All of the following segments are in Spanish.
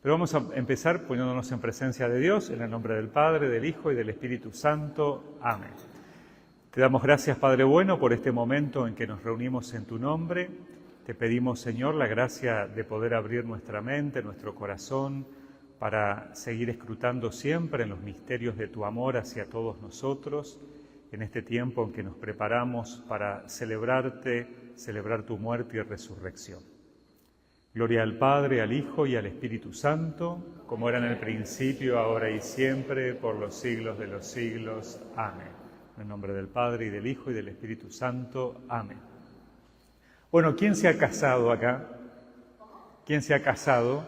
Pero vamos a empezar poniéndonos en presencia de Dios, en el nombre del Padre, del Hijo y del Espíritu Santo. Amén. Te damos gracias, Padre bueno, por este momento en que nos reunimos en tu nombre. Te pedimos, Señor, la gracia de poder abrir nuestra mente, nuestro corazón, para seguir escrutando siempre en los misterios de tu amor hacia todos nosotros, en este tiempo en que nos preparamos para celebrarte, celebrar tu muerte y resurrección. Gloria al Padre, al Hijo y al Espíritu Santo, como era en el principio, ahora y siempre, por los siglos de los siglos. Amén. En el nombre del Padre, y del Hijo, y del Espíritu Santo. Amén. Bueno, ¿quién se ha casado acá? ¿Quién se ha casado?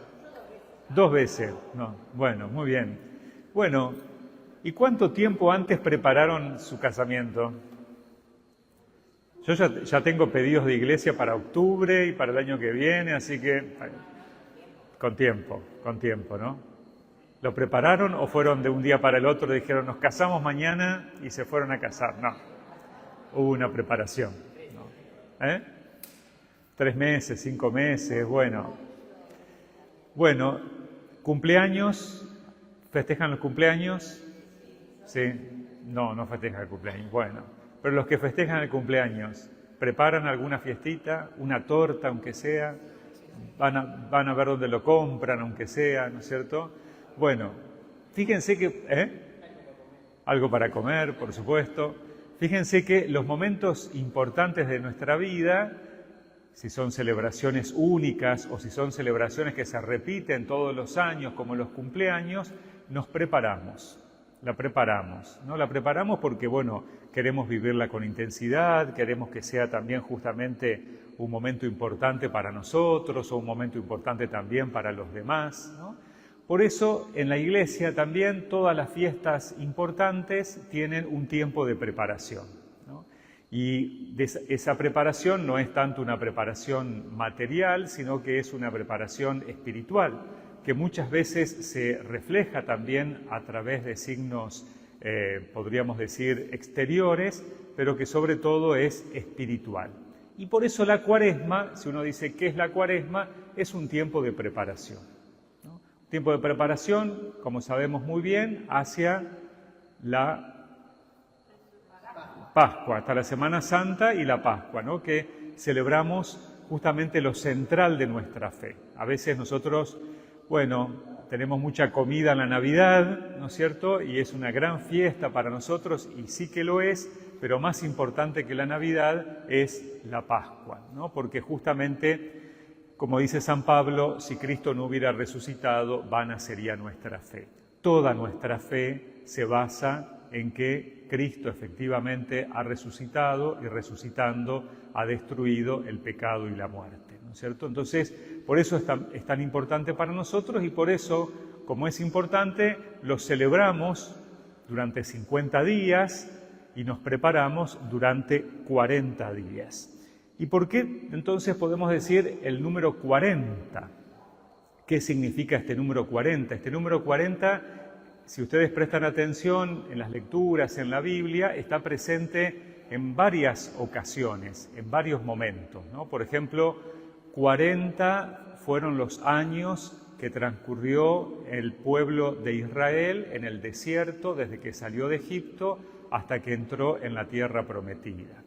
2 veces. No. Bueno, muy bien. Bueno, ¿y cuánto tiempo antes prepararon su casamiento? Yo ya tengo pedidos de iglesia para octubre y para el año que viene, así que con tiempo, ¿no? ¿Lo prepararon o fueron de un día para el otro y dijeron nos casamos mañana y se fueron a casar? No, hubo una preparación. ¿No? 3 meses, 5 meses, bueno. Bueno, ¿cumpleaños? ¿Festejan los cumpleaños? Sí, no festejan el cumpleaños, bueno. Pero los que festejan el cumpleaños, ¿preparan alguna fiestita, una torta aunque sea? Van a ver dónde lo compran aunque sea, ¿no es cierto? Bueno, fíjense que... Algo para comer, por supuesto. Fíjense que los momentos importantes de nuestra vida, si son celebraciones únicas o si son celebraciones que se repiten todos los años, como los cumpleaños, nos preparamos. La preparamos, ¿no? La preparamos porque, bueno, queremos vivirla con intensidad, queremos que sea también justamente un momento importante para nosotros o un momento importante también para los demás, ¿no? Por eso, en la Iglesia también todas las fiestas importantes tienen un tiempo de preparación, ¿no? Y esa preparación no es tanto una preparación material, sino que es una preparación espiritual, que muchas veces se refleja también a través de signos, podríamos decir, exteriores, pero que sobre todo es espiritual. Y por eso la Cuaresma, si uno dice ¿qué es la Cuaresma?, es un tiempo de preparación, ¿no? Un tiempo de preparación, como sabemos muy bien, hacia la Pascua, hasta la Semana Santa y la Pascua, ¿no?, que celebramos justamente lo central de nuestra fe. A veces nosotros... Bueno, tenemos mucha comida en la Navidad, ¿no es cierto? Y es una gran fiesta para nosotros, y sí que lo es, pero más importante que la Navidad es la Pascua, ¿no? Porque justamente, como dice San Pablo, si Cristo no hubiera resucitado, vana sería nuestra fe. Toda nuestra fe se basa en que Cristo efectivamente ha resucitado y resucitando ha destruido el pecado y la muerte, ¿no es cierto? Entonces, por eso es tan importante para nosotros y por eso, como es importante, lo celebramos durante 50 días y nos preparamos durante 40 días. ¿Y por qué entonces podemos decir el número 40? ¿Qué significa este número 40? Este número 40, si ustedes prestan atención en las lecturas, en la Biblia, está presente en varias ocasiones, en varios momentos, ¿no? Por ejemplo, 40 fueron los años que transcurrió el pueblo de Israel en el desierto desde que salió de Egipto hasta que entró en la tierra prometida.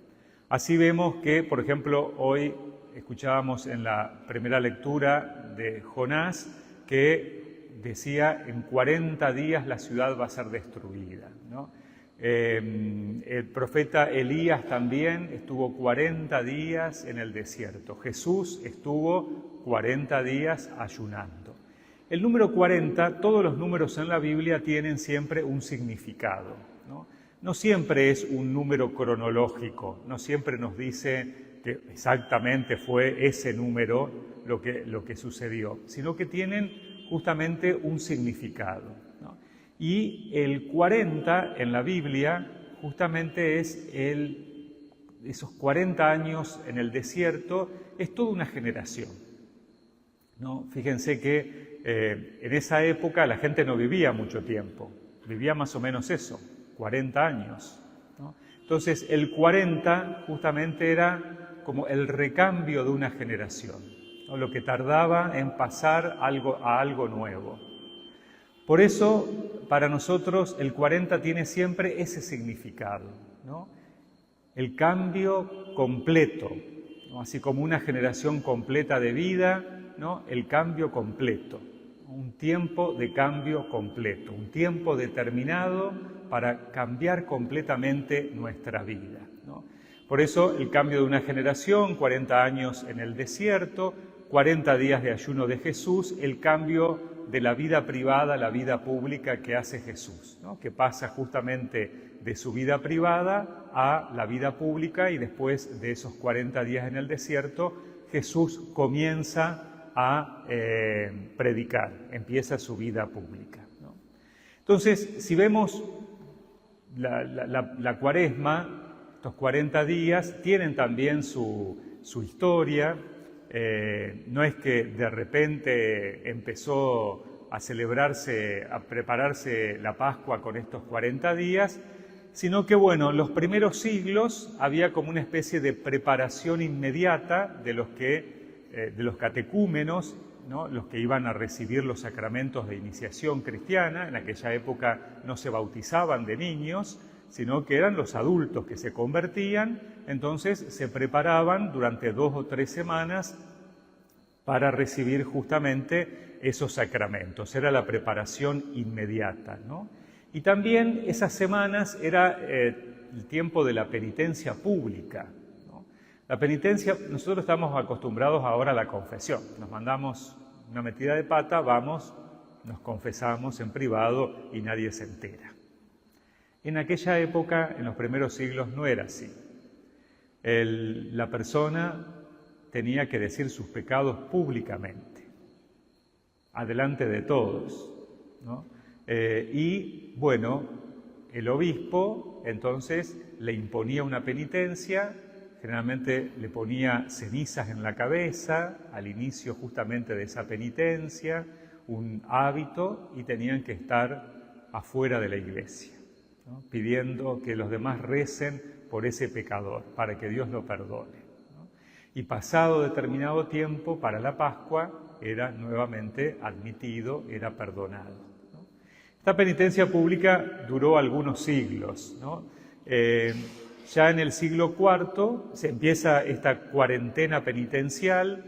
Así vemos que, por ejemplo, hoy escuchábamos en la primera lectura de Jonás que decía en 40 días la ciudad va a ser destruida, ¿no? El profeta Elías también estuvo 40 días en el desierto. Jesús estuvo 40 días ayunando. El número 40, todos los números en la Biblia tienen siempre un significado, ¿no? No siempre es un número cronológico, no siempre nos dice que exactamente fue ese número lo que sucedió, sino que tienen justamente un significado, ¿no? Y el 40 en la Biblia justamente es esos 40 años en el desierto, es toda una generación, ¿no? Fíjense que en esa época la gente no vivía mucho tiempo, vivía más o menos eso, 40 años, ¿no? Entonces el 40 justamente era como el recambio de una generación. ¿no? Lo que tardaba en pasar a algo nuevo. Por eso, para nosotros, el 40 tiene siempre ese significado, ¿no? El cambio completo, ¿no? Así como una generación completa de vida, ¿no? El cambio completo, un tiempo de cambio completo, un tiempo determinado para cambiar completamente nuestra vida, ¿no? Por eso el cambio de una generación, 40 años en el desierto, 40 días de ayuno de Jesús, el cambio de la vida privada a la vida pública que hace Jesús, ¿no? Que pasa justamente de su vida privada a la vida pública, y después de esos 40 días en el desierto, Jesús comienza a predicar, empieza su vida pública, ¿no? Entonces, si vemos la Cuaresma, estos 40 días tienen también su historia. No es que de repente empezó a celebrarse, a prepararse la Pascua con estos 40 días, sino que, bueno, en los primeros siglos había como una especie de preparación inmediata de los catecúmenos, ¿no? Los que iban a recibir los sacramentos de iniciación cristiana. En aquella época no se bautizaban de niños, sino que eran los adultos que se convertían. Entonces se preparaban durante 2 o 3 semanas para recibir justamente esos sacramentos. Era la preparación inmediata, ¿no? Y también esas semanas era el tiempo de la penitencia pública, ¿no? La penitencia, nosotros estamos acostumbrados ahora a la confesión. Nos mandamos una metida de pata, vamos, nos confesamos en privado y nadie se entera. En aquella época, en los primeros siglos, no era así. La persona tenía que decir sus pecados públicamente, adelante de todos, ¿no? Y bueno, el obispo entonces le imponía una penitencia, generalmente le ponía cenizas en la cabeza al inicio justamente de esa penitencia, un hábito, y tenían que estar afuera de la iglesia, ¿no? Pidiendo que los demás recen por ese pecador, para que Dios lo perdone, ¿no? Y pasado determinado tiempo, para la Pascua, era nuevamente admitido, era perdonado, ¿no? Esta penitencia pública duró algunos siglos, ¿no? Ya en el siglo IV se empieza esta cuarentena penitencial.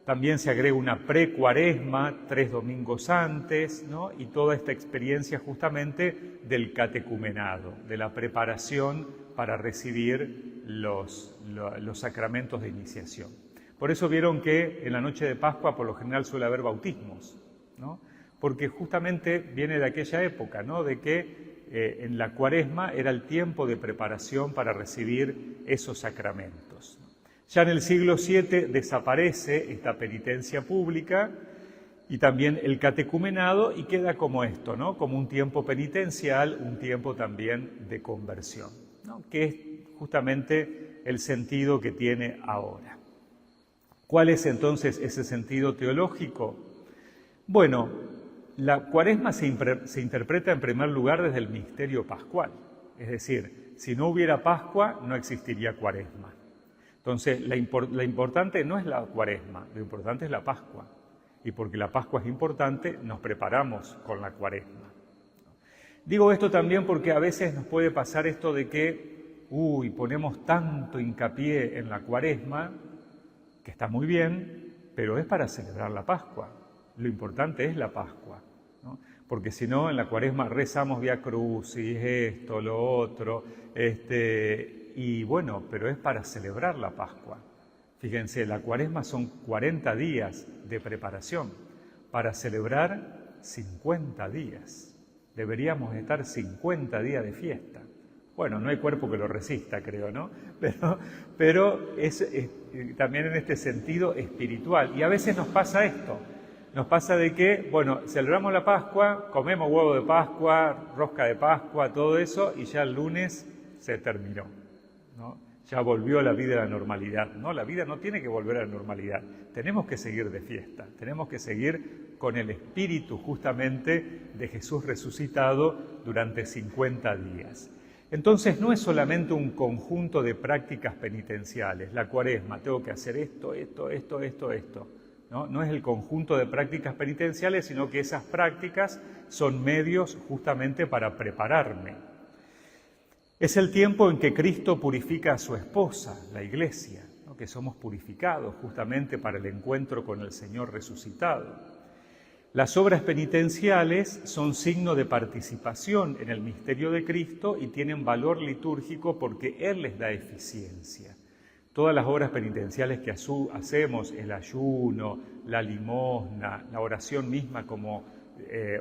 También se agrega una pre-cuaresma, 3 domingos antes, ¿no? Y toda esta experiencia justamente del catecumenado, de la preparación para recibir los sacramentos de iniciación. Por eso vieron que en la noche de Pascua por lo general suele haber bautismos, ¿no? Porque justamente viene de aquella época, ¿no? De que en la Cuaresma era el tiempo de preparación para recibir esos sacramentos. Ya en el siglo VII desaparece esta penitencia pública y también el catecumenado, y queda como esto, ¿no? Como un tiempo penitencial, un tiempo también de conversión, ¿no? Que es justamente el sentido que tiene ahora. ¿Cuál es entonces ese sentido teológico? Bueno, la Cuaresma se interpreta en primer lugar desde el misterio pascual. Es decir, si no hubiera Pascua, no existiría Cuaresma. Entonces, la importante no es la Cuaresma, lo importante es la Pascua. Y porque la Pascua es importante, nos preparamos con la Cuaresma. Digo esto también porque a veces nos puede pasar esto de que, ponemos tanto hincapié en la Cuaresma, que está muy bien, pero es para celebrar la Pascua. Lo importante es la Pascua, ¿no? Porque si no, en la Cuaresma rezamos Vía Crucis, esto, lo otro, y bueno, pero es para celebrar la Pascua. Fíjense, la Cuaresma son 40 días de preparación para celebrar 50 días. Deberíamos estar 50 días de fiesta. Bueno, no hay cuerpo que lo resista, creo, ¿no? Pero es también en este sentido espiritual. Y a veces nos pasa esto. Nos pasa de que, bueno, celebramos la Pascua, comemos huevo de Pascua, rosca de Pascua, todo eso, y ya el lunes se terminó, ¿no? Ya volvió la vida a la normalidad. No, la vida no tiene que volver a la normalidad. Tenemos que seguir de fiesta, tenemos que seguir con el espíritu justamente de Jesús resucitado durante 50 días. Entonces no es solamente un conjunto de prácticas penitenciales, la Cuaresma, tengo que hacer esto. ¿no? No es el conjunto de prácticas penitenciales, sino que esas prácticas son medios justamente para prepararme. Es el tiempo en que Cristo purifica a su esposa, la Iglesia, ¿no? Que somos purificados justamente para el encuentro con el Señor resucitado. Las obras penitenciales son signo de participación en el misterio de Cristo y tienen valor litúrgico porque Él les da eficiencia. Todas las obras penitenciales que hacemos, el ayuno, la limosna, la oración misma como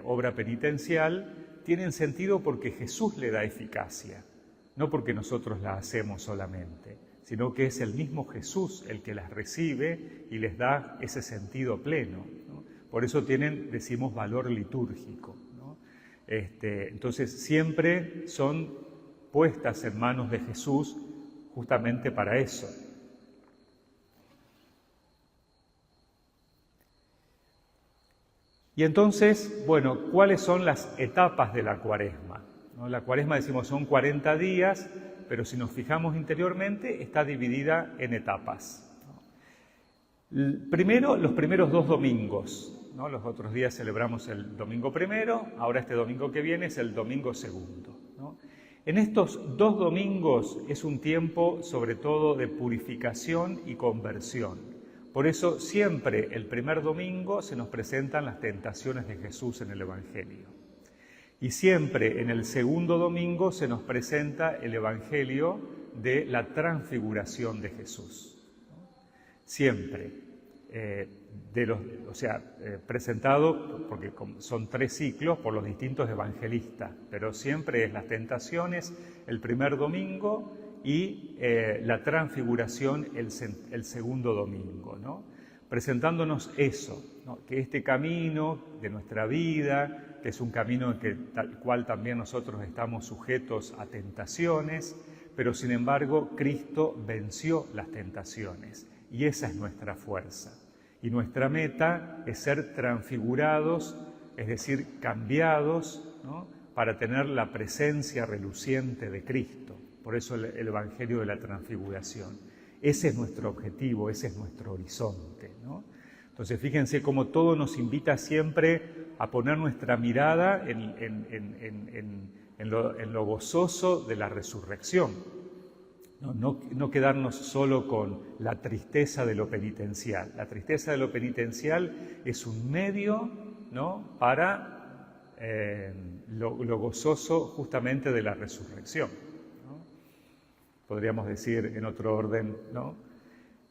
obra penitencial, tienen sentido porque Jesús le da eficacia, no porque nosotros las hacemos solamente, sino que es el mismo Jesús el que las recibe y les da ese sentido pleno, ¿no? Por eso decimos, valor litúrgico, ¿no? Entonces siempre son puestas en manos de Jesús justamente para eso. Y entonces, bueno, ¿cuáles son las etapas de la Cuaresma? ¿No? La Cuaresma, decimos, son 40 días, pero si nos fijamos interiormente, está dividida en etapas. Primero, los primeros 2 domingos, ¿no? Los otros días celebramos el domingo primero, ahora este domingo que viene es el domingo segundo, ¿no? En estos 2 domingos es un tiempo sobre todo de purificación y conversión. Por eso siempre el primer domingo se nos presentan las tentaciones de Jesús en el Evangelio. Y siempre en el segundo domingo se nos presenta el Evangelio de la transfiguración de Jesús. Siempre, presentado, porque son 3 ciclos por los distintos evangelistas, pero siempre es las tentaciones el primer domingo y la transfiguración el segundo domingo, ¿no? Presentándonos eso, ¿no? Que este camino de nuestra vida, que es un camino en que tal cual también nosotros estamos sujetos a tentaciones, pero sin embargo Cristo venció las tentaciones. Y esa es nuestra fuerza. Y nuestra meta es ser transfigurados, es decir, cambiados, ¿no? Para tener la presencia reluciente de Cristo. Por eso el Evangelio de la Transfiguración. Ese es nuestro objetivo, ese es nuestro horizonte, ¿no? Entonces, fíjense cómo todo nos invita siempre a poner nuestra mirada en lo gozoso de la resurrección. No quedarnos solo con la tristeza de lo penitencial. La tristeza de lo penitencial es un medio, ¿no? Para lo gozoso justamente de la resurrección, ¿no? Podríamos decir en otro orden, ¿no?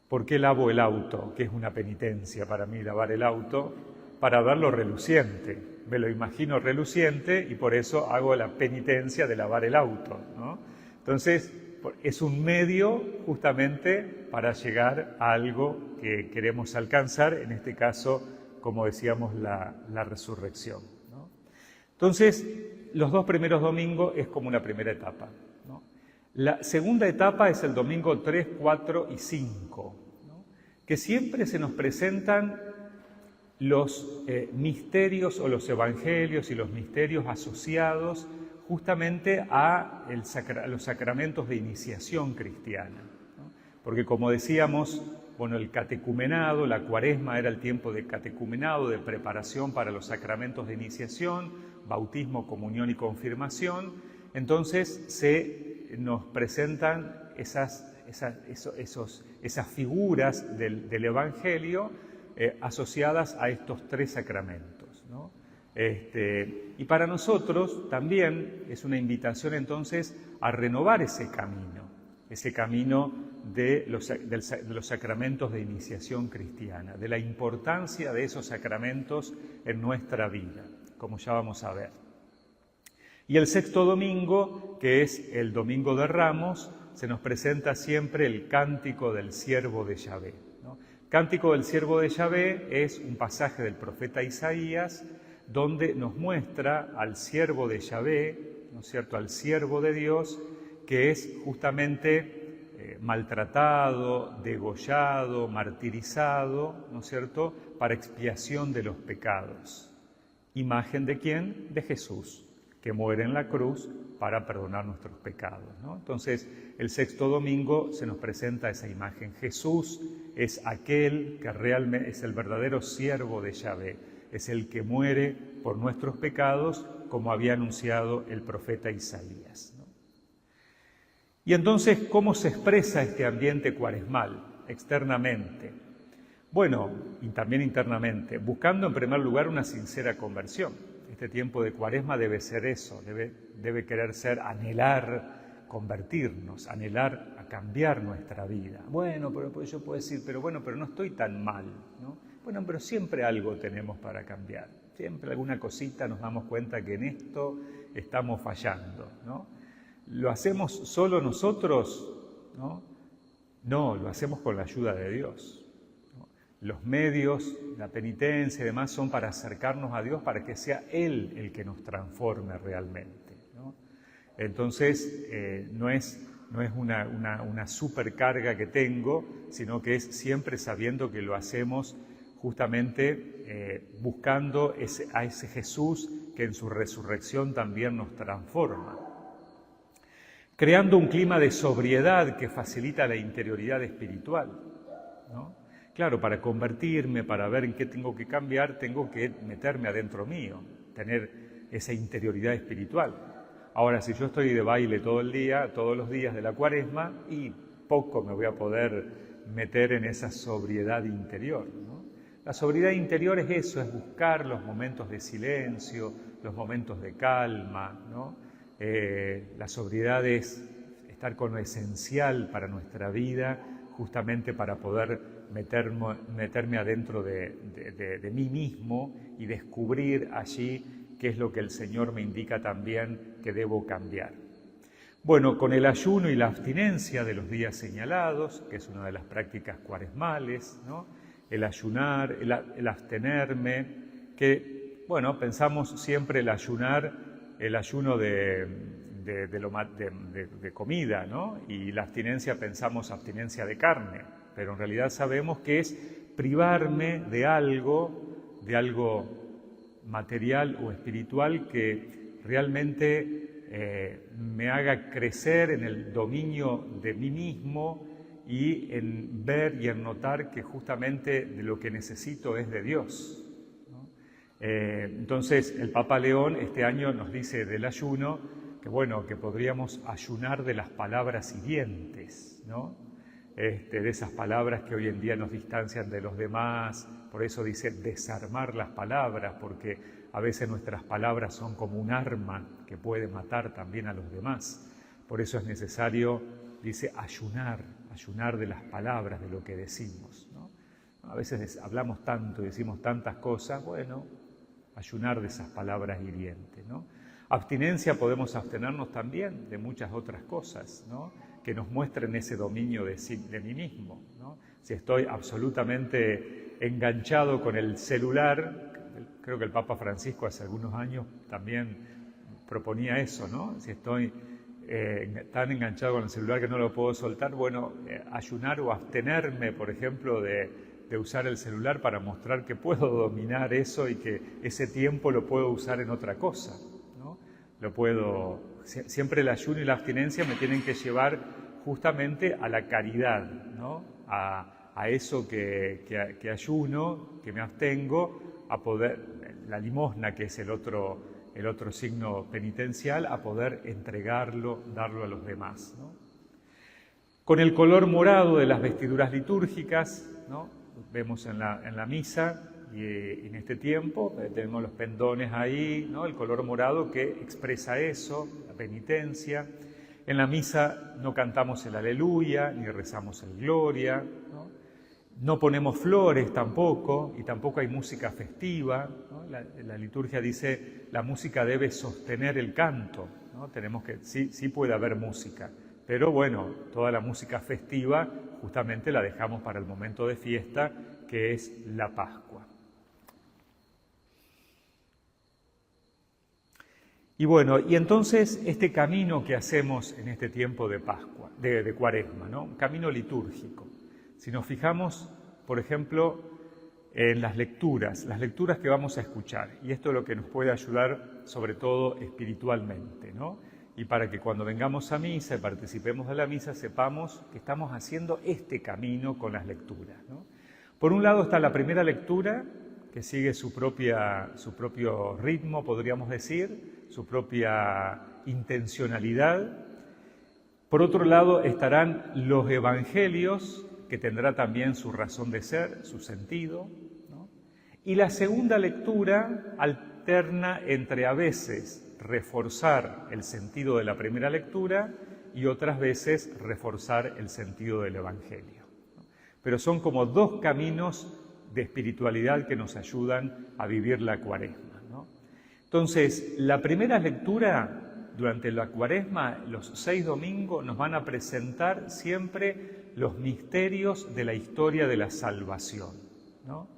¿Por qué lavo el auto? Que es una penitencia para mí lavar el auto, para verlo reluciente. Me lo imagino reluciente y por eso hago la penitencia de lavar el auto, ¿no? Entonces, es un medio justamente para llegar a algo que queremos alcanzar, en este caso, como decíamos, la resurrección, ¿no? Entonces, los 2 primeros domingos es como una primera etapa, ¿no? La segunda etapa es el domingo 3, 4 y 5, ¿no? Que siempre se nos presentan los misterios o los evangelios y los misterios asociados justamente a los sacramentos de iniciación cristiana, ¿no? Porque como decíamos, bueno, el catecumenado, la Cuaresma era el tiempo de catecumenado, de preparación para los sacramentos de iniciación, bautismo, comunión y confirmación. Entonces nos presentan esas figuras del Evangelio asociadas a estos 3 sacramentos, ¿no? Y para nosotros también es una invitación entonces a renovar ese camino de los sacramentos de iniciación cristiana, de la importancia de esos sacramentos en nuestra vida, como ya vamos a ver. Y el sexto domingo, que es el Domingo de Ramos, se nos presenta siempre el Cántico del Siervo de Yahvé, ¿no? Cántico del Siervo de Yahvé es un pasaje del profeta Isaías, donde nos muestra al siervo de Yahvé, ¿no es cierto?, al siervo de Dios, que es justamente maltratado, degollado, martirizado, ¿no es cierto?, para expiación de los pecados. ¿Imagen de quién? De Jesús. que muere en la cruz para perdonar nuestros pecados, ¿no? Entonces, el sexto domingo se nos presenta esa imagen. Jesús es aquel que realmente es el verdadero siervo de Yahvé, es el que muere por nuestros pecados, como había anunciado el profeta Isaías, ¿no? Y entonces, ¿cómo se expresa este ambiente cuaresmal externamente? Bueno, y también internamente, buscando en primer lugar una sincera conversión. Este tiempo de Cuaresma debe ser eso, debe querer ser anhelar convertirnos, anhelar a cambiar nuestra vida. Bueno, pero pues yo puedo decir, pero no estoy tan mal, ¿no? Bueno, pero siempre algo tenemos para cambiar. Siempre alguna cosita nos damos cuenta que en esto estamos fallando, ¿no? ¿Lo hacemos solo nosotros? ¿No? No, lo hacemos con la ayuda de Dios. Los medios, la penitencia y demás son para acercarnos a Dios, para que sea Él el que nos transforme realmente, ¿no? Entonces, no es una supercarga que tengo, sino que es siempre sabiendo que lo hacemos justamente buscando a ese Jesús que en su resurrección también nos transforma. Creando un clima de sobriedad que facilita la interioridad espiritual, ¿no? Claro, para convertirme, para ver en qué tengo que cambiar, tengo que meterme adentro mío, tener esa interioridad espiritual. Ahora, si yo estoy de baile todo el día, todos los días de la Cuaresma, y poco me voy a poder meter en esa sobriedad interior, ¿no? La sobriedad interior es eso, es buscar los momentos de silencio, los momentos de calma, ¿no? La sobriedad es estar con lo esencial para nuestra vida, justamente para poder meterme adentro de mí mismo y descubrir allí qué es lo que el Señor me indica también que debo cambiar. Bueno, con el ayuno y la abstinencia de los días señalados, que es una de las prácticas cuaresmales, ¿no? El ayunar, el abstenerme, que, bueno, pensamos siempre el ayuno de comida, ¿no? Y la abstinencia pensamos abstinencia de carne, pero en realidad sabemos que es privarme de algo material o espiritual que realmente me haga crecer en el dominio de mí mismo y en ver y en notar que justamente de lo que necesito es de Dios, ¿no? Entonces el Papa León este año nos dice del ayuno que bueno, que podríamos ayunar de las palabras hirientes, ¿no? De esas palabras que hoy en día nos distancian de los demás, por eso dice desarmar las palabras, porque a veces nuestras palabras son como un arma que puede matar también a los demás. Por eso es necesario, dice, ayunar de las palabras, de lo que decimos, ¿no? A veces hablamos tanto y decimos tantas cosas, bueno, ayunar de esas palabras hirientes, ¿no? Abstinencia, podemos abstenernos también de muchas otras cosas, ¿no? Que nos muestren ese dominio de mí mismo, ¿no? Si estoy absolutamente enganchado con el celular, creo que el Papa Francisco hace algunos años también proponía eso, ¿no? Si estoy tan enganchado con el celular que no lo puedo soltar, bueno, ayunar o abstenerme, por ejemplo, de usar el celular para mostrar que puedo dominar eso y que ese tiempo lo puedo usar en otra cosa, ¿no? Siempre el ayuno y la abstinencia me tienen que llevar justamente a la caridad, ¿no? A eso que ayuno, que me abstengo, a poder, la limosna, que es el otro signo penitencial, a poder entregarlo, darlo a los demás, ¿no? Con el color morado de las vestiduras litúrgicas, ¿no? Vemos en la misa y en este tiempo tenemos los pendones ahí, ¿no? El color morado que expresa eso, la penitencia. En la misa no cantamos el aleluya, ni rezamos el gloria, ¿no? No ponemos flores tampoco, y tampoco hay música festiva, ¿no? La liturgia dice la música debe sostener el canto, ¿no? Sí puede haber música, pero bueno, toda la música festiva justamente la dejamos para el momento de fiesta, que es la Pascua. Y bueno, y entonces este camino que hacemos en este tiempo de Pascua, de Cuaresma, ¿no? Un camino litúrgico. Si nos fijamos, por ejemplo, en las lecturas que vamos a escuchar. Y esto es lo que nos puede ayudar, sobre todo espiritualmente, ¿no? Y para que cuando vengamos a misa y participemos de la misa, sepamos que estamos haciendo este camino con las lecturas, ¿no? Por un lado está la primera lectura, que sigue su propio ritmo, podríamos decir, su propia intencionalidad. Por otro lado estarán los evangelios, que tendrá también su razón de ser, su sentido, ¿no? Y la segunda lectura alterna entre a veces reforzar el sentido de la primera lectura y otras veces reforzar el sentido del evangelio, ¿no? Pero son como dos caminos de espiritualidad que nos ayudan a vivir la Cuaresma, ¿no? Entonces, la primera lectura durante la Cuaresma, los 6 domingos, nos van a presentar siempre los misterios de la historia de la salvación, ¿no?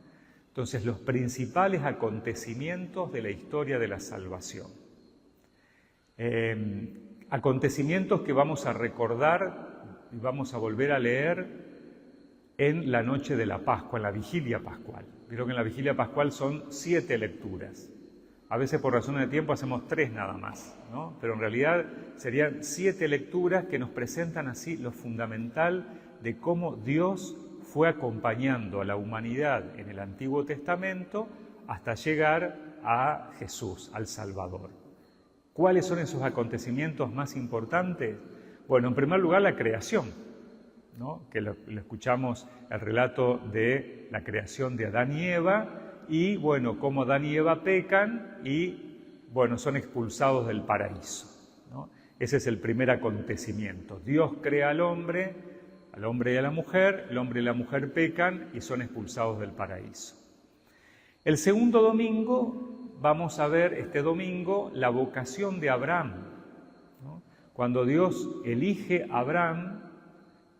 Entonces, los principales acontecimientos de la historia de la salvación. Acontecimientos que vamos a recordar y vamos a volver a leer en la noche de la Pascua, en la vigilia pascual. Vieron que en la vigilia pascual son 7 lecturas. A veces por razones de tiempo hacemos 3 nada más, ¿no? Pero en realidad serían 7 lecturas que nos presentan así lo fundamental de cómo Dios fue acompañando a la humanidad en el Antiguo Testamento hasta llegar a Jesús, al Salvador. ¿Cuáles son esos acontecimientos más importantes? Bueno, en primer lugar la creación, ¿no? Que lo escuchamos, el relato de la creación de Adán y Eva, y bueno, cómo Adán y Eva pecan y bueno, son expulsados del paraíso, ¿no? Ese es el primer acontecimiento. Dios crea al hombre y a la mujer, el hombre y la mujer pecan y son expulsados del paraíso. El segundo domingo vamos a ver este domingo la vocación de Abraham, ¿no? Cuando Dios elige a Abraham,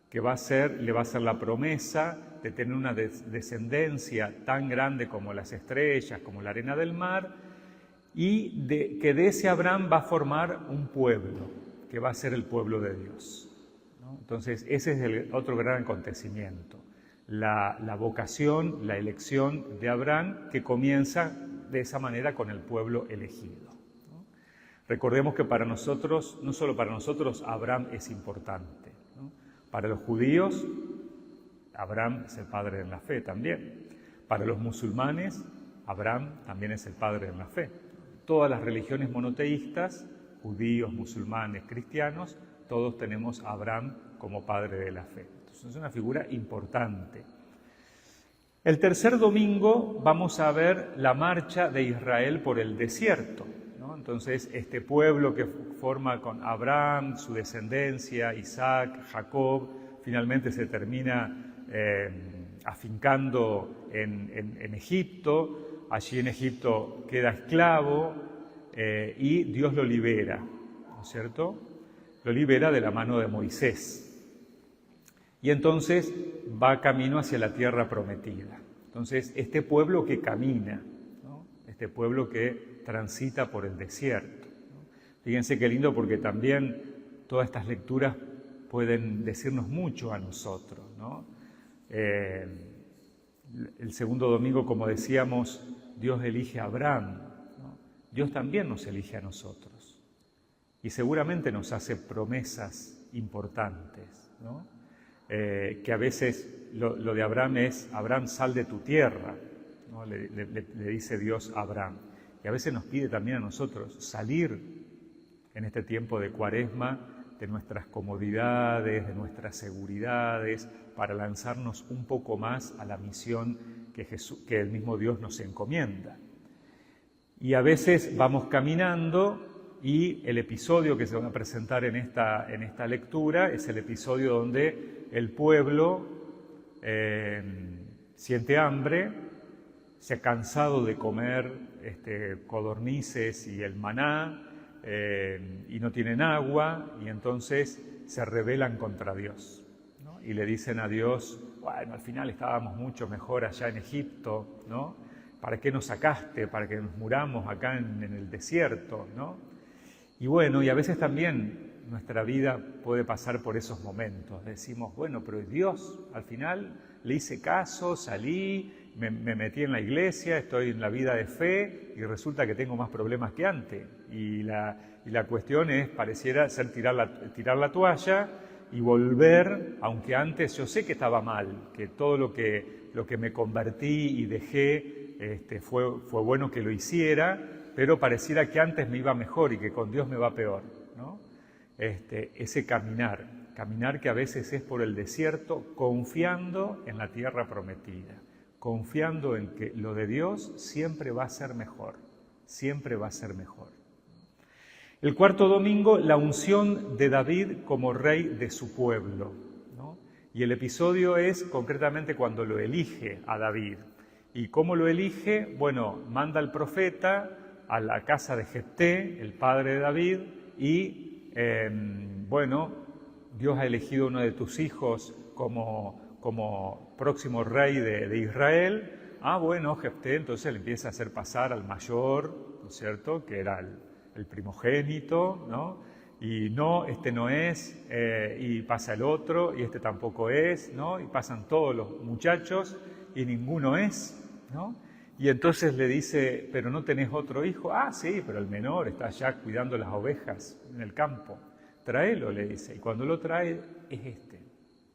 que le va a hacer la promesa de tener una descendencia tan grande como las estrellas, como la arena del mar, y que de ese Abraham va a formar un pueblo, que va a ser el pueblo de Dios, ¿no? Entonces, ese es el otro gran acontecimiento, la vocación, la elección de Abraham, que comienza de esa manera con el pueblo elegido, ¿no? Recordemos que para nosotros, no solo para nosotros, Abraham es importante, ¿no? Para los judíos, Abraham es el padre en la fe también. Para los musulmanes, Abraham también es el padre en la fe. Todas las religiones monoteístas, judíos, musulmanes, cristianos, todos tenemos a Abraham como padre de la fe. Entonces es una figura importante. El tercer domingo vamos a ver la marcha de Israel por el desierto, ¿no? Entonces este pueblo que forma con Abraham, su descendencia, Isaac, Jacob, finalmente se termina afincando en Egipto. Allí en Egipto queda esclavo y Dios lo libera, ¿no es cierto? Lo libera de la mano de Moisés. Y entonces va camino hacia la tierra prometida. Entonces, este pueblo que camina, ¿no? Este pueblo que transita por el desierto, ¿no? Fíjense qué lindo, porque también todas estas lecturas pueden decirnos mucho a nosotros, ¿no? El segundo domingo, como decíamos, Dios elige a Abraham, ¿no? Dios también nos elige a nosotros y seguramente nos hace promesas importantes, ¿no? Que a veces lo de Abraham es: Abraham, sal de tu tierra, ¿no? Le dice Dios a Abraham. Y a veces nos pide también a nosotros salir en este tiempo de Cuaresma de nuestras comodidades, de nuestras seguridades, para lanzarnos un poco más a la misión que el mismo Dios nos encomienda. Y a veces vamos caminando y el episodio que se va a presentar en esta lectura es el episodio donde el pueblo siente hambre, se ha cansado de comer codornices y el maná, y no tienen agua, y entonces se rebelan contra Dios, ¿no? Y le dicen a Dios: bueno, al final estábamos mucho mejor allá en Egipto, ¿no? ¿Para qué nos sacaste? Para que nos muramos acá en el desierto, ¿no? Y bueno, y a veces también nuestra vida puede pasar por esos momentos. Decimos: bueno, pero Dios, al final le hice caso, salí me metí en la iglesia, estoy en la vida de fe y resulta que tengo más problemas que antes. Y la cuestión es, pareciera ser tirar la toalla y volver, aunque antes yo sé que estaba mal, que todo lo que me convertí y dejé fue bueno que lo hiciera, pero pareciera que antes me iba mejor y que con Dios me va peor, ¿no? Ese caminar que a veces es por el desierto, confiando en la tierra prometida, confiando en que lo de Dios siempre va a ser mejor, siempre va a ser mejor. El cuarto domingo, la unción de David como rey de su pueblo, ¿no? Y el episodio es concretamente cuando lo elige a David. ¿Y cómo lo elige? Bueno, manda al profeta a la casa de Jefté, el padre de David, y Dios ha elegido uno de tus hijos como próximo rey de Israel. Jefté entonces le empieza a hacer pasar al mayor, ¿no es cierto?, que era el primogénito, ¿no? Y no, este no es, y pasa el otro, y este tampoco es, ¿no? Y pasan todos los muchachos y ninguno es, ¿no? Y entonces le dice, ¿pero no tenés otro hijo? Ah, sí, pero el menor está allá cuidando las ovejas en el campo. Tráelo, le dice. Y cuando lo trae, es este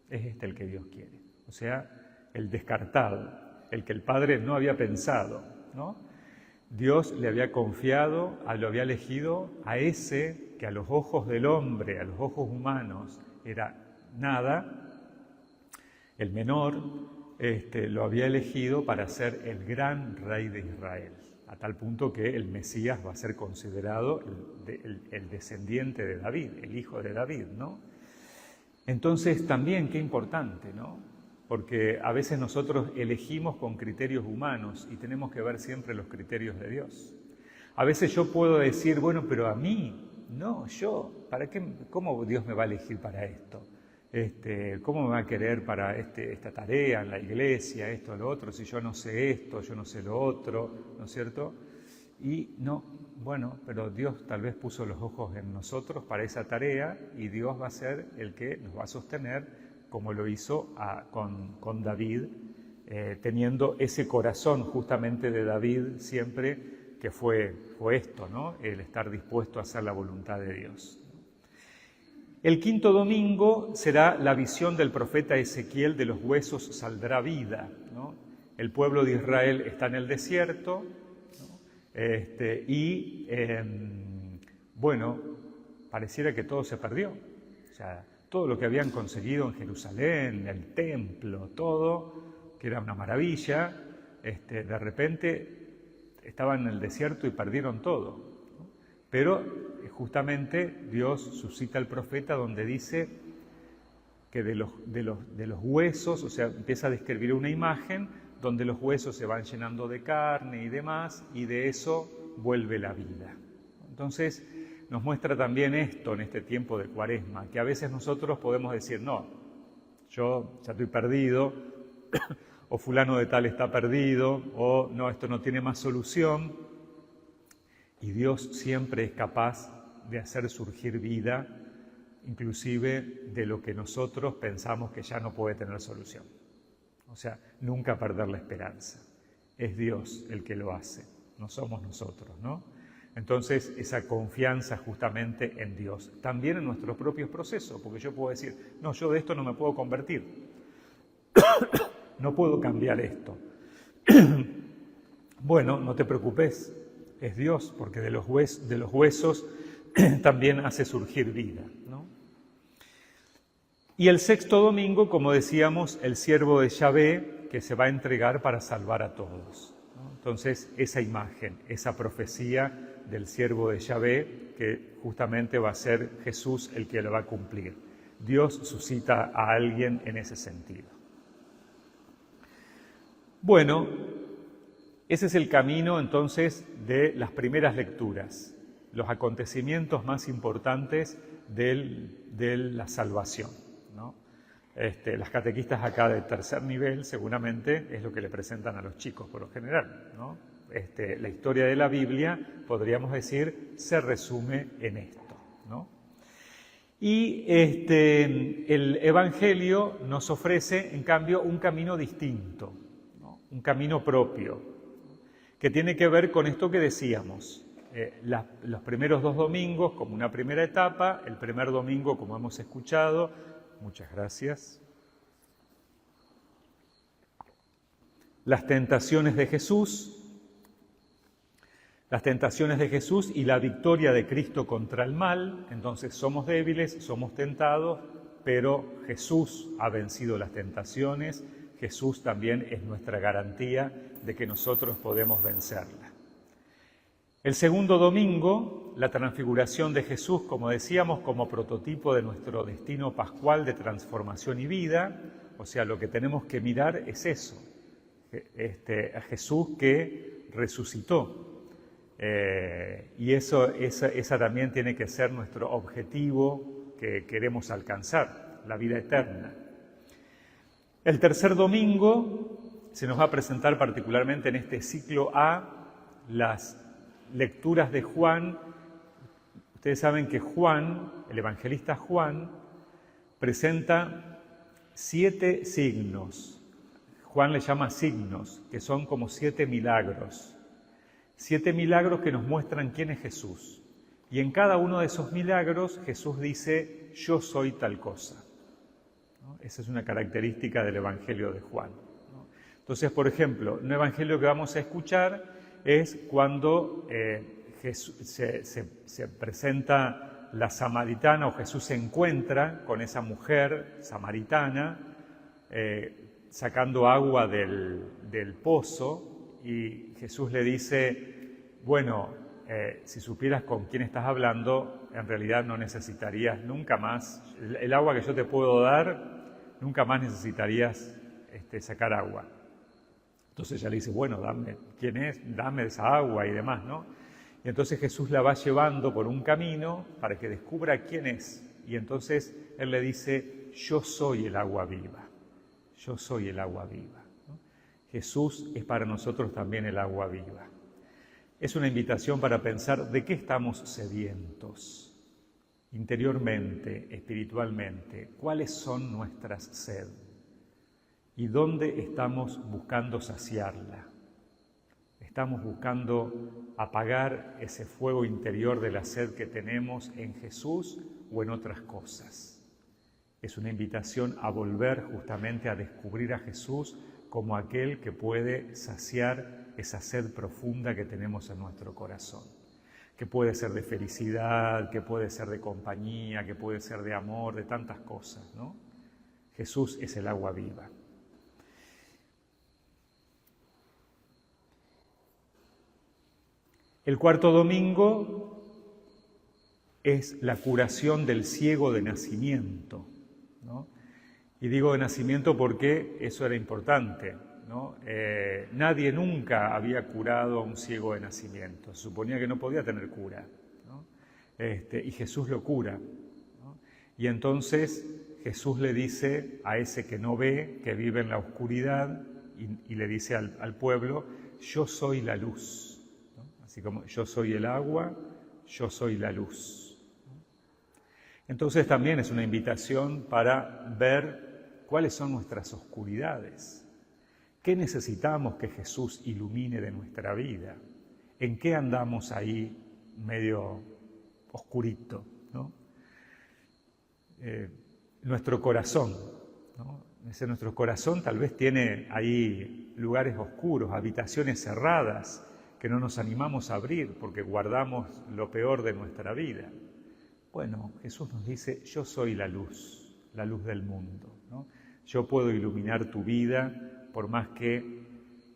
el que Dios quiere. O sea, el descartado, el que el padre no había pensado, ¿no? Dios le había confiado, lo había elegido a ese que a los ojos del hombre, a los ojos humanos, era nada, el menor, lo había elegido para ser el gran rey de Israel, a tal punto que el Mesías va a ser considerado el descendiente de David, el hijo de David, ¿no? Entonces también qué importante, ¿no? Porque a veces nosotros elegimos con criterios humanos y tenemos que ver siempre los criterios de Dios. A veces yo puedo decir, bueno, pero a mí, no, yo, ¿para qué? ¿Cómo Dios me va a elegir para esto? ¿Cómo me va a querer para esta tarea en la iglesia, esto, lo otro, si yo no sé esto, yo no sé lo otro, ¿no es cierto? Y no, bueno, pero Dios tal vez puso los ojos en nosotros para esa tarea y Dios va a ser el que nos va a sostener, como lo hizo con David, teniendo ese corazón justamente de David siempre, que fue esto, ¿no? El estar dispuesto a hacer la voluntad de Dios. El quinto domingo será la visión del profeta Ezequiel, de los huesos saldrá vida, ¿no? El pueblo de Israel está en el desierto, ¿no? Pareciera que todo se perdió. O sea, todo lo que habían conseguido en Jerusalén, el templo, todo, que era una maravilla, de repente estaban en el desierto y perdieron todo, ¿no? Pero justamente Dios suscita al profeta donde dice que de los huesos, o sea, empieza a describir una imagen donde los huesos se van llenando de carne y demás, y de eso vuelve la vida. Entonces, nos muestra también esto en este tiempo de Cuaresma, que a veces nosotros podemos decir, no, yo ya estoy perdido, o fulano de tal está perdido, o no, esto no tiene más solución, y Dios siempre es capaz de hacer surgir vida, inclusive de lo que nosotros pensamos que ya no puede tener solución. O sea, nunca perder la esperanza. Es Dios el que lo hace, no somos nosotros, ¿no? Entonces, esa confianza justamente en Dios, también en nuestros propios procesos, porque yo puedo decir, no, yo de esto no me puedo convertir, no puedo cambiar esto. Bueno, no te preocupes, es Dios, porque de los huesos también hace surgir vida, ¿no? Y el sexto domingo, como decíamos, el siervo de Yahvé, que se va a entregar para salvar a todos, ¿no? Entonces, esa imagen, esa profecía del siervo de Yahvé, que justamente va a ser Jesús el que lo va a cumplir. Dios suscita a alguien en ese sentido. Bueno, ese es el camino entonces de las primeras lecturas, los acontecimientos más importantes de la salvación, ¿no? Las catequistas acá de tercer nivel seguramente es lo que le presentan a los chicos por lo general, ¿no? La historia de la Biblia, podríamos decir, se resume en esto, ¿no? Y el Evangelio nos ofrece, en cambio, un camino distinto, ¿no? un camino propio, que tiene que ver con esto que decíamos, los primeros 2 domingos como una primera etapa, el primer domingo como hemos escuchado, muchas gracias, las tentaciones de Jesús y la victoria de Cristo contra el mal. Entonces somos débiles, somos tentados, pero Jesús ha vencido las tentaciones, Jesús también es nuestra garantía de que nosotros podemos vencerla. El segundo domingo, la transfiguración de Jesús, como decíamos, como prototipo de nuestro destino pascual de transformación y vida, o sea, lo que tenemos que mirar es eso, a Jesús que resucitó. Y esa también tiene que ser nuestro objetivo que queremos alcanzar, la vida eterna. El tercer domingo se nos va a presentar particularmente en este ciclo A las lecturas de Juan. Ustedes saben que Juan, el evangelista Juan, presenta 7 signos. Juan le llama signos, que son como 7 milagros. 7 milagros que nos muestran quién es Jesús. Y en cada uno de esos milagros Jesús dice, yo soy tal cosa. ¿No? Esa es una característica del Evangelio de Juan. ¿No? Entonces, por ejemplo, un evangelio que vamos a escuchar es cuando Jesús, se presenta la samaritana, o Jesús se encuentra con esa mujer samaritana sacando agua del pozo. Y Jesús le dice, bueno, si supieras con quién estás hablando, en realidad no necesitarías nunca más, el agua que yo te puedo dar, nunca más necesitarías sacar agua. Entonces ella le dice, bueno, dame, ¿quién es? Dame esa agua y demás, ¿no? Y entonces Jesús la va llevando por un camino para que descubra quién es. Y entonces Él le dice, yo soy el agua viva, yo soy el agua viva. Jesús es para nosotros también el agua viva. Es una invitación para pensar de qué estamos sedientos, interiormente, espiritualmente, cuáles son nuestras sed y dónde estamos buscando saciarla. Estamos buscando apagar ese fuego interior de la sed que tenemos en Jesús o en otras cosas. Es una invitación a volver justamente a descubrir a Jesús como aquel que puede saciar esa sed profunda que tenemos en nuestro corazón, que puede ser de felicidad, que puede ser de compañía, que puede ser de amor, de tantas cosas, ¿no? Jesús es el agua viva. El cuarto domingo es la curación del ciego de nacimiento, ¿no? Y digo de nacimiento porque eso era importante, ¿no? Nadie nunca había curado a un ciego de nacimiento. Se suponía que no podía tener cura, ¿no? Y Jesús lo cura, ¿no? Y entonces Jesús le dice a ese que no ve, que vive en la oscuridad, y le dice al pueblo, yo soy la luz, ¿no? Así como yo soy el agua, yo soy la luz. Entonces también es una invitación para ver cuáles son nuestras oscuridades, qué necesitamos que Jesús ilumine de nuestra vida, en qué andamos ahí medio oscurito, ¿no? Nuestro corazón, ¿no? Nuestro corazón tal vez tiene ahí lugares oscuros, habitaciones cerradas que no nos animamos a abrir porque guardamos lo peor de nuestra vida. Bueno, Jesús nos dice, yo soy la luz del mundo, ¿no? Yo puedo iluminar tu vida por más que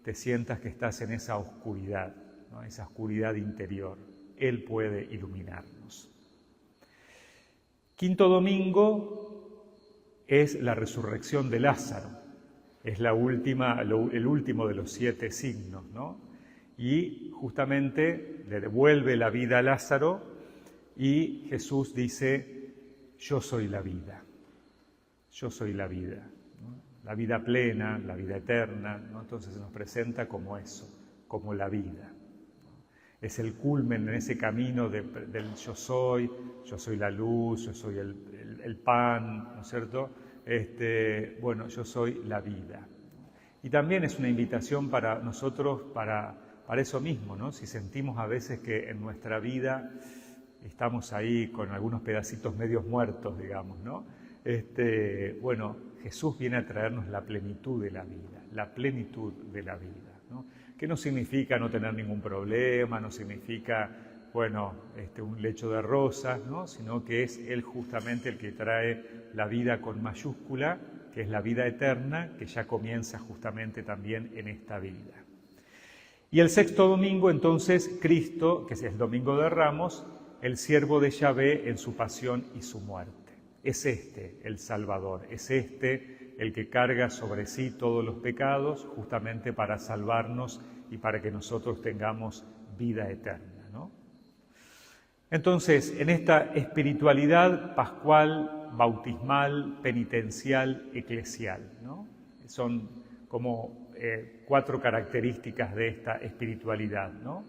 te sientas que estás en esa oscuridad, ¿no? Esa oscuridad interior. Él puede iluminarnos. Quinto domingo es la resurrección de Lázaro. Es el último de los 7 signos, ¿no? Y justamente le devuelve la vida a Lázaro. Y Jesús dice, yo soy la vida, yo soy la vida, ¿no? La vida plena, la vida eterna, ¿no? Entonces se nos presenta como eso, como la vida, ¿no? Es el culmen en ese camino del yo soy la luz, yo soy el pan, ¿no es cierto? Bueno, yo soy la vida. Y también es una invitación para nosotros, para eso mismo, ¿no? Si sentimos a veces que en nuestra vida estamos ahí con algunos pedacitos medios muertos, digamos, ¿no? Bueno, Jesús viene a traernos la plenitud de la vida, la plenitud de la vida, ¿no? Que no significa no tener ningún problema, no significa, bueno, un lecho de rosas, ¿no? Sino que es Él justamente el que trae la vida con mayúscula, que es la vida eterna, que ya comienza justamente también en esta vida. Y el sexto domingo, entonces, Cristo, que es el Domingo de Ramos, el siervo de Yahvé en su pasión y su muerte. Es el Salvador, es el que carga sobre sí todos los pecados, justamente para salvarnos y para que nosotros tengamos vida eterna, ¿no? Entonces, en esta espiritualidad pascual, bautismal, penitencial, eclesial, ¿no? Son como 4 características de esta espiritualidad, ¿no?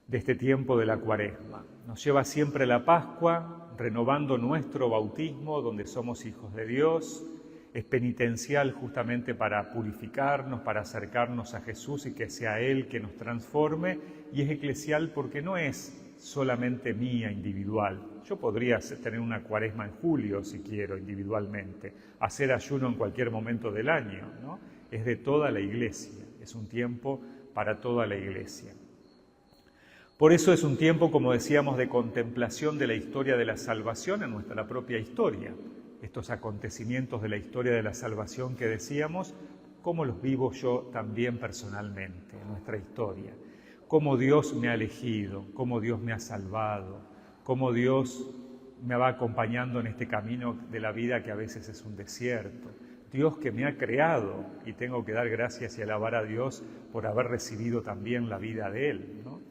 De este tiempo de la Cuaresma. Nos lleva siempre la Pascua, renovando nuestro bautismo, donde somos hijos de Dios. Es penitencial justamente para purificarnos, para acercarnos a Jesús y que sea Él que nos transforme. Y es eclesial porque no es solamente mía, individual. Yo podría tener una Cuaresma en julio, si quiero, individualmente. Hacer ayuno en cualquier momento del año, ¿no? Es de toda la Iglesia. Es un tiempo para toda la Iglesia. Por eso es un tiempo, como decíamos, de contemplación de la historia de la salvación en nuestra propia historia. Estos acontecimientos de la historia de la salvación que decíamos, cómo los vivo yo también personalmente en nuestra historia. Cómo Dios me ha elegido, cómo Dios me ha salvado, cómo Dios me va acompañando en este camino de la vida que a veces es un desierto. Dios que me ha creado y tengo que dar gracias y alabar a Dios por haber recibido también la vida de Él, ¿no?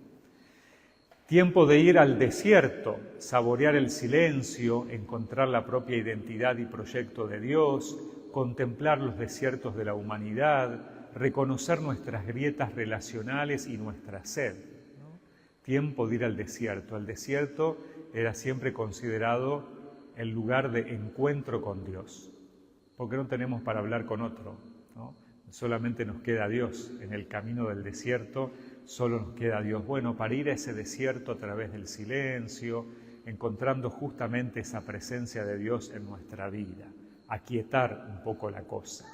Tiempo de ir al desierto, saborear el silencio, encontrar la propia identidad y proyecto de Dios, contemplar los desiertos de la humanidad, reconocer nuestras grietas relacionales y nuestra sed, ¿no? Tiempo de ir al desierto. El desierto era siempre considerado el lugar de encuentro con Dios, porque no tenemos para hablar con otro, ¿no? Solamente nos queda Dios en el camino del desierto. Solo nos queda Dios. Bueno, para ir a ese desierto a través del silencio, encontrando justamente esa presencia de Dios en nuestra vida, aquietar un poco la cosa.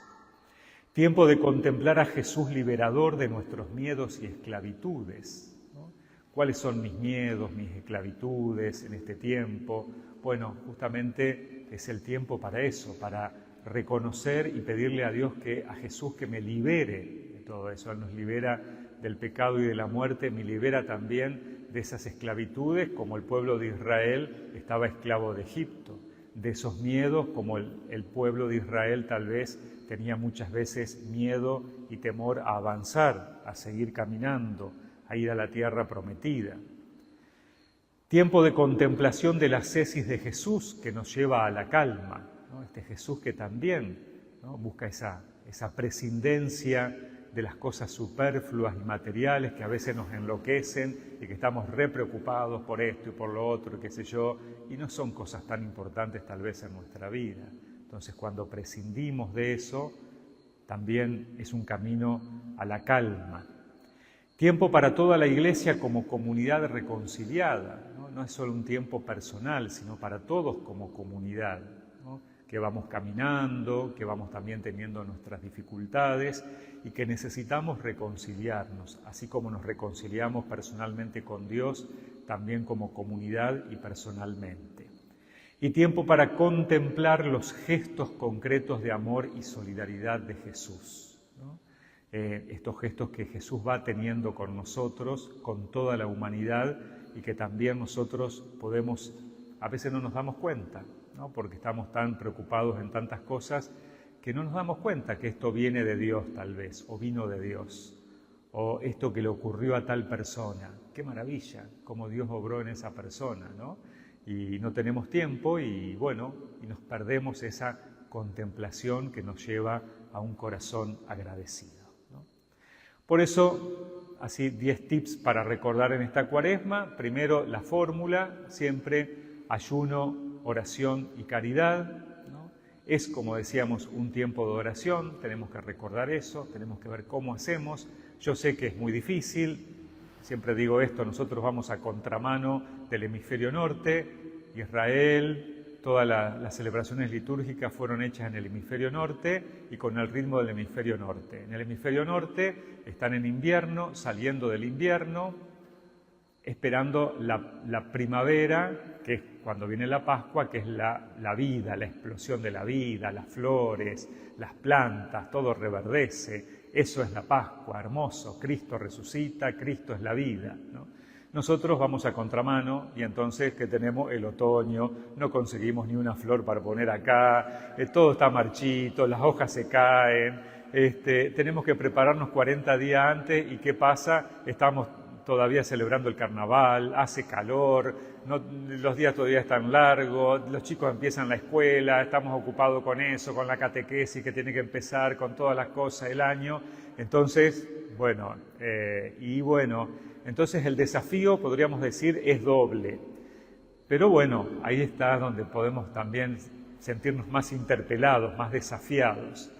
Tiempo de contemplar a Jesús liberador de nuestros miedos y esclavitudes, ¿no? ¿Cuáles son mis miedos, mis esclavitudes en este tiempo? Bueno, justamente es el tiempo para eso, para reconocer y pedirle a Dios, a Jesús, que me libere de todo eso. Él nos libera del pecado y de la muerte, me libera también de esas esclavitudes, como el pueblo de Israel estaba esclavo de Egipto, de esos miedos, como el pueblo de Israel tal vez tenía muchas veces miedo y temor a avanzar, a seguir caminando, a ir a la tierra prometida. Tiempo de contemplación de la ascesis de Jesús, que nos lleva a la calma, ¿no? Este Jesús que también, ¿no?, busca esa prescindencia de las cosas superfluas y materiales que a veces nos enloquecen y que estamos re preocupados por esto y por lo otro, y qué sé yo, y no son cosas tan importantes tal vez en nuestra vida. Entonces, cuando prescindimos de eso, también es un camino a la calma. Tiempo para toda la Iglesia como comunidad reconciliada, ¿no? No es solo un tiempo personal, sino para todos como comunidad, ¿no? Que vamos caminando, que vamos también teniendo nuestras dificultades y que necesitamos reconciliarnos, así como nos reconciliamos personalmente con Dios, también como comunidad y personalmente. Y tiempo para contemplar los gestos concretos de amor y solidaridad de Jesús, ¿no? Estos gestos que Jesús va teniendo con nosotros, con toda la humanidad, y que también nosotros podemos, a veces no nos damos cuenta, ¿no? Porque estamos tan preocupados en tantas cosas que no nos damos cuenta que esto viene de Dios tal vez, o vino de Dios, o esto que le ocurrió a tal persona. ¡Qué maravilla! Cómo Dios obró en esa persona, ¿no? Y no tenemos tiempo y bueno, y nos perdemos esa contemplación que nos lleva a un corazón agradecido, ¿no? Por eso, así 10 tips para recordar en esta Cuaresma. Primero, la fórmula, siempre ayuno, oración y caridad, ¿no? Es, como decíamos, un tiempo de oración, tenemos que recordar eso, tenemos que ver cómo hacemos. Yo sé que es muy difícil, siempre digo esto, nosotros vamos a contramano del hemisferio norte, Israel, todas las celebraciones litúrgicas fueron hechas en el hemisferio norte y con el ritmo del hemisferio norte. En el hemisferio norte están en invierno, saliendo del invierno, esperando la primavera, que es cuando viene la Pascua, que es la vida, la explosión de la vida, las flores, las plantas, todo reverdece. Eso es la Pascua, hermoso. Cristo resucita, Cristo es la vida, ¿no? Nosotros vamos a contramano y entonces que tenemos el otoño, no conseguimos ni una flor para poner acá, todo está marchito, las hojas se caen, tenemos que prepararnos 40 días antes y ¿qué pasa? Estamos todavía celebrando el carnaval, hace calor, los días todavía están largos, los chicos empiezan la escuela, estamos ocupados con eso, con la catequesis que tiene que empezar, con todas las cosas del año. Entonces, entonces el desafío, podríamos decir, es doble. Pero bueno, ahí está donde podemos también sentirnos más interpelados, más desafiados.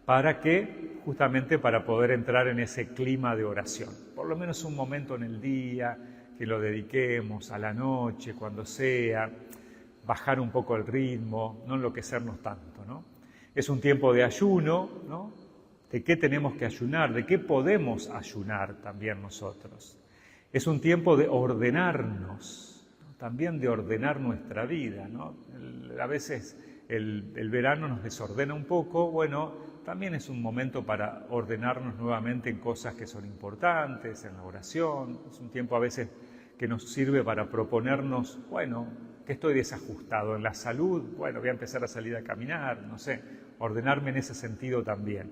¿Para qué? Justamente para poder entrar en ese clima de oración. Por lo menos un momento en el día, que lo dediquemos a la noche, cuando sea, bajar un poco el ritmo, no enloquecernos tanto, ¿no? Es un tiempo de ayuno, ¿no? ¿De qué tenemos que ayunar? ¿De qué podemos ayunar también nosotros? Es un tiempo de ordenarnos, ¿no? También de ordenar nuestra vida, ¿no? A veces el verano nos desordena un poco, bueno, también es un momento para ordenarnos nuevamente en cosas que son importantes, en la oración. Es un tiempo a veces que nos sirve para proponernos, bueno, que estoy desajustado en la salud, bueno, voy a empezar a salir a caminar, no sé, ordenarme en ese sentido también.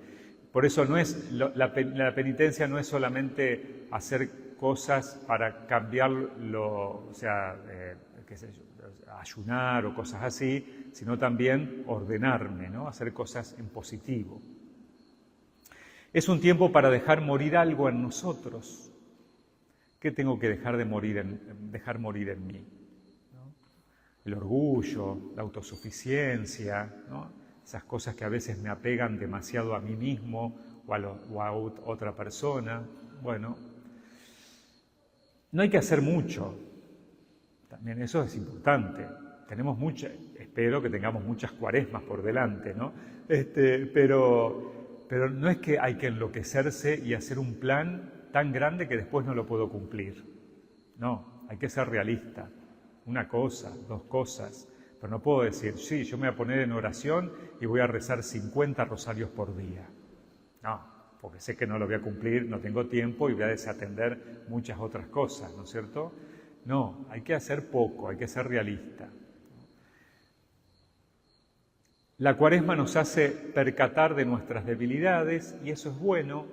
Por eso no es la penitencia no es solamente hacer cosas para cambiarlo, o sea, qué sé yo, ayunar o cosas así, sino también ordenarme, ¿no? Hacer cosas en positivo. Es un tiempo para dejar morir algo en nosotros. ¿Qué tengo que dejar morir en mí? ¿No? El orgullo, la autosuficiencia, ¿no? Esas cosas que a veces me apegan demasiado a mí mismo o a otra persona. Bueno, no hay que hacer mucho. También eso es importante. Espero que tengamos muchas cuaresmas por delante, ¿no? Pero no es que hay que enloquecerse y hacer un plan tan grande que después no lo puedo cumplir. No, hay que ser realista. Una cosa, dos cosas. Pero no puedo decir, sí, yo me voy a poner en oración y voy a rezar 50 rosarios por día. No, porque sé que no lo voy a cumplir, no tengo tiempo y voy a desatender muchas otras cosas, ¿no es cierto? No, hay que hacer poco, hay que ser realista. La Cuaresma nos hace percatar de nuestras debilidades y eso es bueno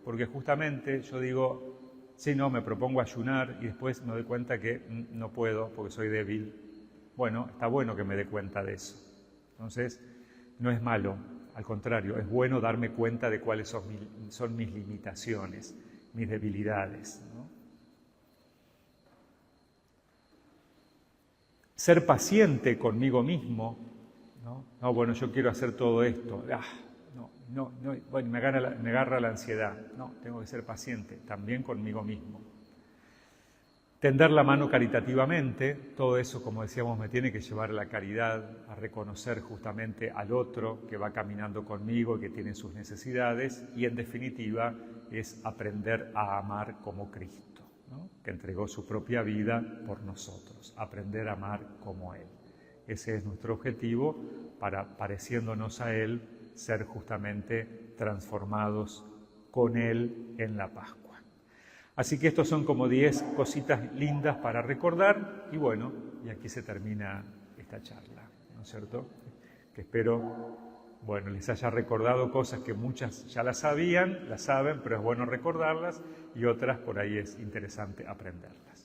porque justamente yo digo, sí, no, me propongo ayunar y después me doy cuenta que no puedo porque soy débil. Bueno, está bueno que me dé cuenta de eso. Entonces, no es malo, al contrario, es bueno darme cuenta de cuáles son mis limitaciones, mis debilidades, ¿no? Ser paciente conmigo mismo, ¿no? No, bueno, yo quiero hacer todo esto. Bueno, me agarra la ansiedad. No, tengo que ser paciente, también conmigo mismo. Tender la mano caritativamente, todo eso, como decíamos, me tiene que llevar a la caridad, a reconocer justamente al otro que va caminando conmigo y que tiene sus necesidades, y en definitiva es aprender a amar como Cristo, ¿no? Que entregó su propia vida por nosotros, aprender a amar como Él. Ese es nuestro objetivo para, pareciéndonos a Él, ser justamente transformados con Él en la Pascua. Así que estos son como 10 cositas lindas para recordar y bueno, y aquí se termina esta charla, ¿no es cierto? Que espero, bueno, les haya recordado cosas que muchas ya las saben, pero es bueno recordarlas y otras por ahí es interesante aprenderlas.